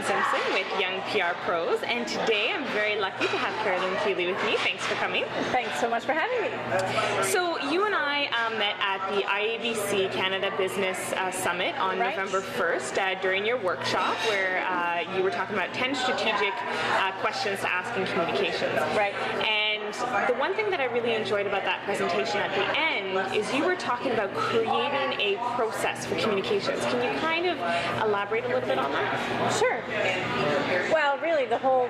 Simpson with Young PR Pros, and today I'm very lucky to have Caroline Kealey with me. Thanks for coming. Thanks so much for having me. So you and I met at the IABC Canada Business Summit on November 1st during your workshop, where you were talking about 10 strategic questions to ask in communications. Right. And the one thing that I really enjoyed about that presentation at the end is you were talking about creating a process for communications. Can you kind of elaborate a little bit on that? Sure. Well, really the whole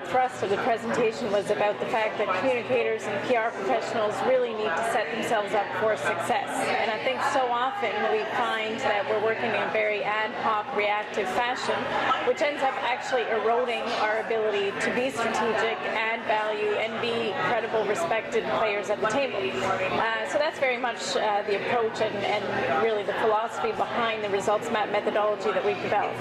thrust of the presentation was about the fact that communicators and PR professionals really need to set themselves up for success. And I think so often we find that we're working in a very ad hoc, reactive fashion, which ends up actually eroding our ability to be strategic, add value, and be credible, respected players at the table. So that's very much the approach and really the philosophy behind the results map methodology that we've developed.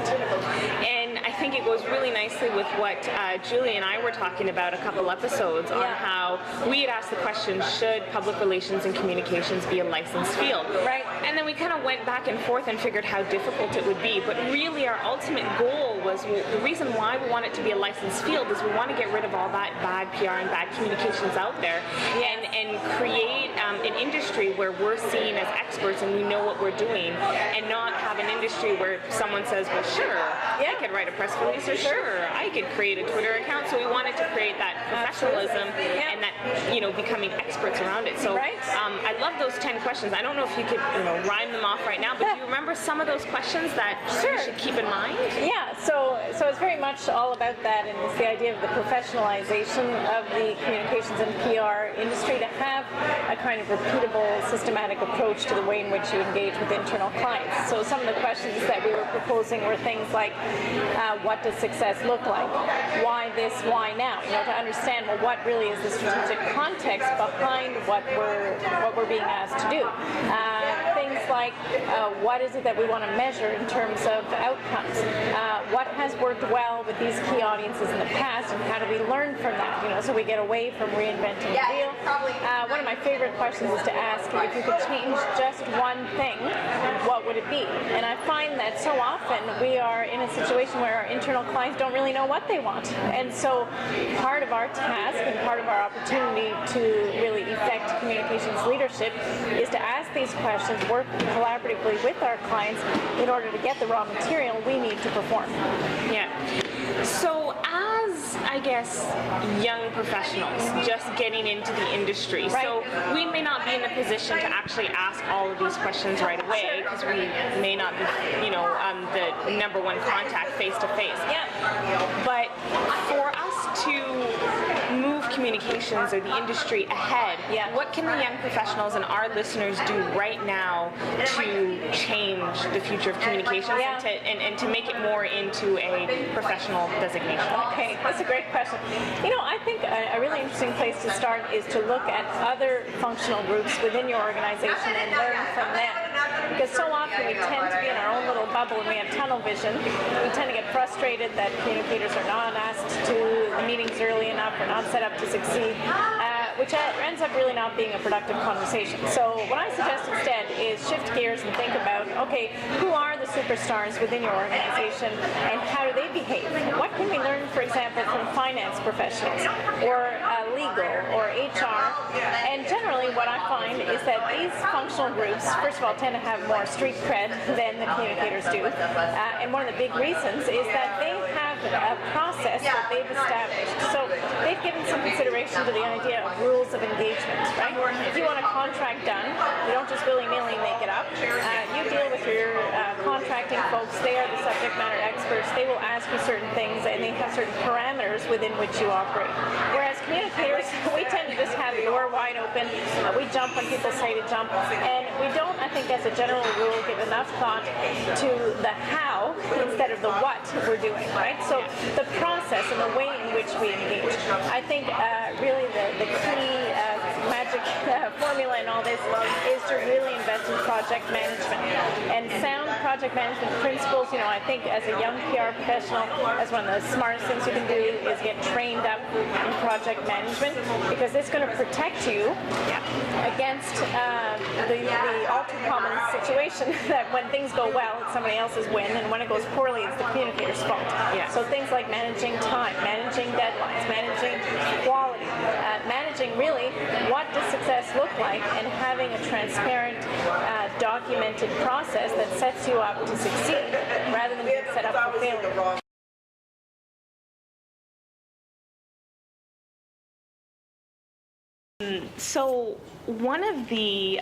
And I think it goes really nicely with what Julie and I were talking about a couple episodes on how we had asked the question, should public relations and communications be a licensed field? Right. And then we kind of went back and forth and figured how difficult it would be. But really our ultimate goal was, the reason why we want it to be a licensed field is we want to get rid of all that bad PR and bad communications out there and create an industry where we're seen as experts and we know what we're doing, and not have an industry where someone says, well, sure, I could write a press release, or sure, I could create a Twitter account. So we wanted to create that professionalism and that, becoming experts around it. So I love those 10 questions. I don't know if you could, rhyme them off right now, but do you remember some of those questions that you should keep in mind? Yeah, so it's very much all about that, and it's the idea of the professionalization of the communications and PR industry, to have a kind of repeatable, systematic approach to the way in which you engage with internal clients. So some of the questions that we were proposing were things like, what does success look like? Why this, why now? To understand, well, what really is the strategic context behind what we're being asked to do. Things like, what is it that we want to measure in terms of outcomes? What has worked well with these key audiences in the past, and how do we learn from that? So we get away from reinventing the wheel. One of my favorite questions is to ask, if you could change just one thing, what would it be? And I find that so often we are in a situation where our internal clients don't really know what they want. And so part of our task and part of our opportunity to really effect communications leadership is to ask these questions, work collaboratively with our clients in order to get the raw material we need to perform. Yeah. So as, I guess, young professionals just getting into the industry, so we may not be in the position to actually ask all of these questions right away, because we may not be, the number one contact face to face. But for us to move communications or the industry ahead, what can the young professionals and our listeners do right now to change the future of communications and to make it more into a professional designation? Okay, that's a great question. I think a really interesting place to start is to look at other functional groups within your organization and learn from them. Because so often we tend to be in our own little bubble and we have tunnel vision. We tend to get frustrated that communicators are not asked to the meetings early enough or not set up to succeed, which ends up really not being a productive conversation. So what I suggest instead is shift gears and think about, okay, who are the superstars within your organization and how do they behave? What can we learn, for example, from finance professionals or legal or HR? And generally what I find is that these functional groups, first of all, tend to have more street cred than the communicators do. And one of the big reasons is that they have a process that they've established. So they've given some consideration to the idea of rules of engagement, right? If you want a contract done, you don't just willy-nilly make it up. You deal with your contracting folks. They are the subject matter experts. They will ask you certain things, and they have certain parameters within which you operate. Whereas communicators, we tend to just have the door wide open. We jump when people say to jump, and we don't, I think, as a general rule, give enough thought to the how instead of the what we're doing, right? So the process and the way in which we engage. I think really the key magic magic formula in all this is to really invest in project management. And sound project management principles, I think as a young PR professional, that's one of the smartest things you can do is get trained up in project management, because it's going to protect you against the all too common situation that when things go well, it's somebody else's win, and when it goes poorly, it's the communicator's fault. So things like managing time, managing deadlines, managing quality, managing really what does success look like, and having a transparent, documented process that sets you up to succeed rather than being set up for failure. So one of the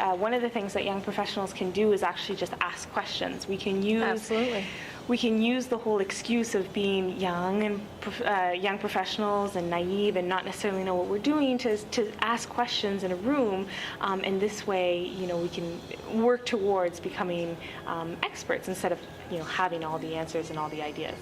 things that young professionals can do is actually just ask questions. We can use the whole excuse of being young and young professionals and naive and not necessarily know what we're doing to ask questions in a room, and this way, we can work towards becoming experts instead of having all the answers and all the ideas.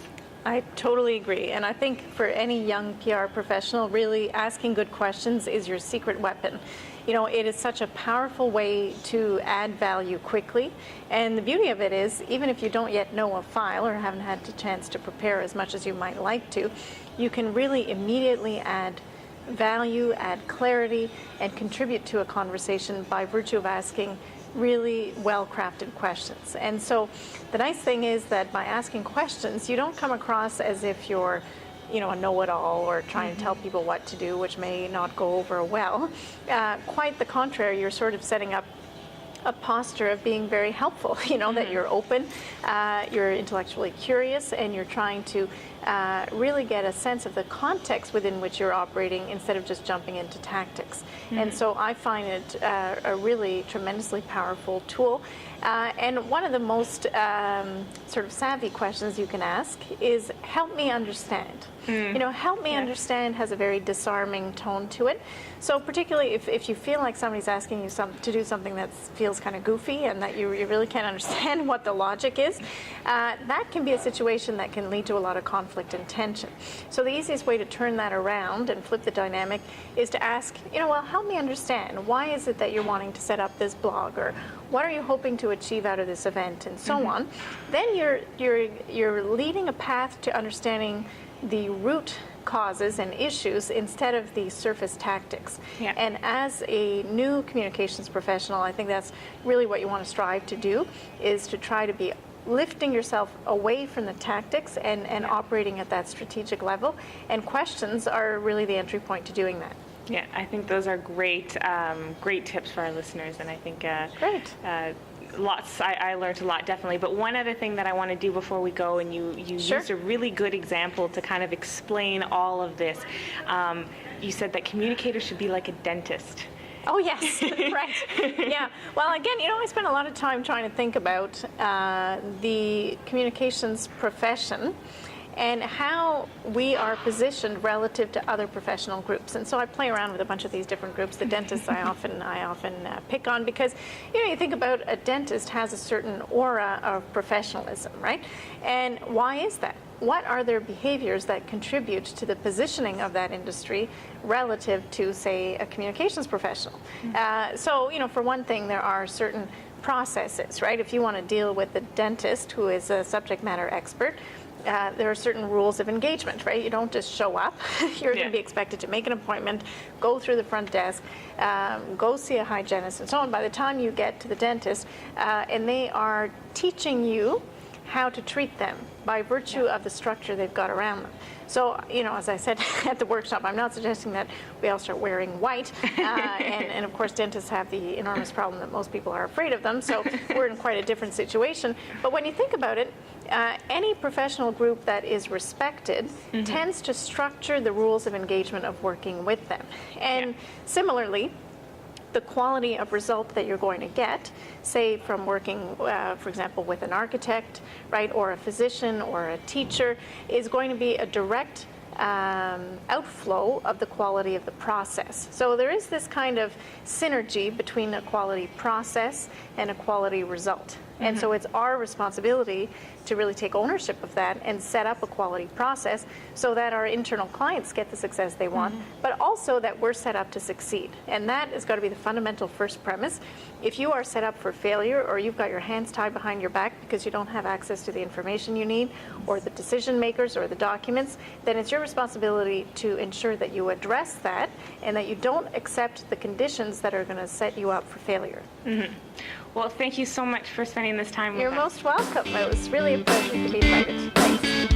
I totally agree. And I think for any young PR professional, really asking good questions is your secret weapon. It is such a powerful way to add value quickly. And the beauty of it is, even if you don't yet know a file or haven't had the chance to prepare as much as you might like to, you can really immediately add value, add clarity, and contribute to a conversation by virtue of asking really well-crafted questions. And so the nice thing is that by asking questions, you don't come across as if you're a know-it-all or trying to tell people what to do, which may not go over well. Quite the contrary, you're sort of setting up a posture of being very helpful, that you're open, you're intellectually curious, and you're trying to really get a sense of the context within which you're operating instead of just jumping into tactics. And so I find it a really tremendously powerful tool. And one of the most sort of savvy questions you can ask is, help me understand. Help me understand has a very disarming tone to it. So particularly if you feel like somebody's asking you to do something that feels kind of goofy and that you really can't understand what the logic is, that can be a situation that can lead to a lot of conflict and tension. So the easiest way to turn that around and flip the dynamic is to ask, well, help me understand. Why is it that you're wanting to set up this blog? Or what are you hoping to achieve out of this event? And so on. Then you're leading a path to understanding the root causes and issues instead of the surface tactics. And as a new communications professional, I think that's really what you want to strive to do, is to try to be lifting yourself away from the tactics and operating at that strategic level. And questions are really the entry point to doing that. Yeah, I think those are great tips for our listeners, and I think I learned a lot, definitely. But one other thing that I want to do before we go, and you used a really good example to kind of explain all of this. You said that communicators should be like a dentist. Oh, yes, right. Yeah. Well, again, I spent a lot of time trying to think about the communications profession and how we are positioned relative to other professional groups. And so I play around with a bunch of these different groups. The dentists I often pick on, because you think about a dentist has a certain aura of professionalism, right? And why is that? What are their behaviors that contribute to the positioning of that industry relative to, say, a communications professional? So, for one thing, there are certain processes, right? If you want to deal with a dentist who is a subject matter expert, there are certain rules of engagement, right? You don't just show up. You're going to be expected to make an appointment, go through the front desk, go see a hygienist, and so on. By the time you get to the dentist, and they are teaching you how to treat them by virtue of the structure they've got around them. So, as I said at the workshop, I'm not suggesting that we all start wearing white. And of course, dentists have the enormous problem that most people are afraid of them. So we're in quite a different situation. But when you think about it, any professional group that is respected tends to structure the rules of engagement of working with them. And similarly, the quality of result that you're going to get, say from working, for example, with an architect, right, or a physician or a teacher, is going to be a direct outflow of the quality of the process. So there is this kind of synergy between a quality process and a quality result. And so it's our responsibility to really take ownership of that and set up a quality process so that our internal clients get the success they want, but also that we're set up to succeed. And that has got to be the fundamental first premise. If you are set up for failure, or you've got your hands tied behind your back because you don't have access to the information you need, or the decision makers, or the documents, then it's your responsibility to ensure that you address that and that you don't accept the conditions that are going to set you up for failure. Well, thank you so much for spending this time with us. You're most welcome. It was really a pleasure to be invited. Thanks.